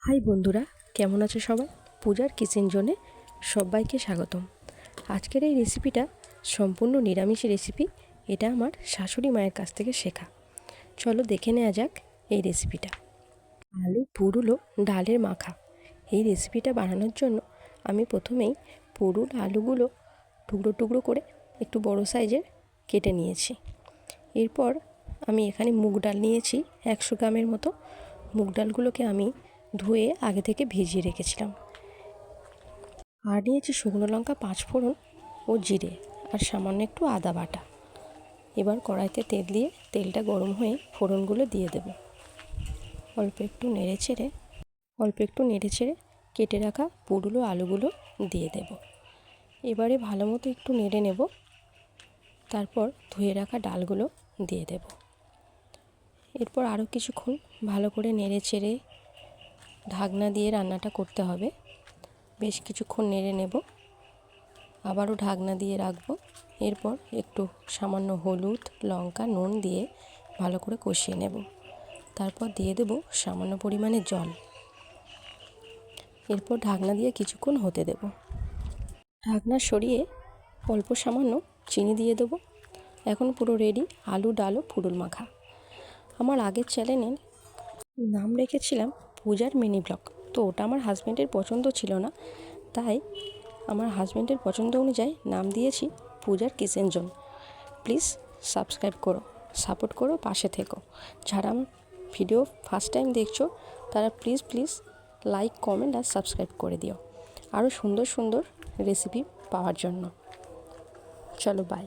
High বন্ধুরা, কেমন আছো সবাই? পূজার কিচেন জোনে সবাইকে স্বাগতম। আজকের এই রেসিপিটা সম্পূর্ণ নিরামিষ রেসিপি। এটা আমার শাশুড়ি মায়ের কাছ থেকে শেখা। চলো দেখে নেওয়া যাক এই রেসিপিটা। আলু পুরুল ও ডালের মাখা। এই রেসিপিটা বানানোর জন্য আমি প্রথমেই পুরুল আলুগুলো টুকরো টুকরো করে একটু বড় সাইজের কেটে নিয়েছি। এরপর আমি এখানে মুগ ডাল নিয়েছি 100 গ্রামের মতো। মুগ ডালগুলোকে আমি ধুয়ে আগে থেকে ভিজিয়ে রেখেছিলাম। আর নিয়েছি শুকনো লঙ্কা, 5 ফোড়ন ও জিরে, আর সামান্য একটু আদা বাটা। এবার কড়াইতে তেল দিয়ে তেলটা গরম হয়ে ফোড়নগুলো দিয়ে দেব। অল্প একটু নেড়ে ছেড়ে কেটে রাখা পুরুলো আলুগুলো দিয়ে দেব। এবারে ভালো মতো একটু নেড়ে নেব। তারপর ধুয়ে রাখা ডালগুলো দিয়ে দেব। এরপর আরও কিছুক্ষণ ভালো করে নেড়ে ছেড়ে ঢাকনা দিয়ে রান্নাটা করতে হবে। বেশ কিছুক্ষণ নেড়ে নেব, আবারও ঢাকনা দিয়ে রাখবো। এরপর একটু সামান্য হলুদ, লঙ্কা, নুন দিয়ে ভালো করে কষিয়ে নেব। তারপর দিয়ে দেব সামান্য পরিমাণে জল। এরপর ঢাকনা দিয়ে কিছুক্ষণ হতে দেব। ঢাকনা সরিয়ে অল্প সামান্য চিনি দিয়ে দেব। এখন পুরো রেডি আলু, ডাল ও পুরুল মাখা। আমার আগের চ্যানেলের নাম রেখেছিলাম পূজার মিনি ব্লগ। তো ওটা আমার হাজব্যান্ডের পছন্দ ছিল না, তাই আমার হাজব্যান্ডের পছন্দ অনুযায়ী নাম দিয়েছি পূজার কিচেন জোন। প্লিজ সাবস্ক্রাইব করো, সাপোর্ট করো, পাশে থেকো। যারা আমার ভিডিও ফার্স্ট টাইম দেখছো তারা প্লিজ লাইক, কমেন্ট আর সাবস্ক্রাইব করে দিও আরও সুন্দর সুন্দর রেসিপি পাওয়ার জন্য। চলো বাই।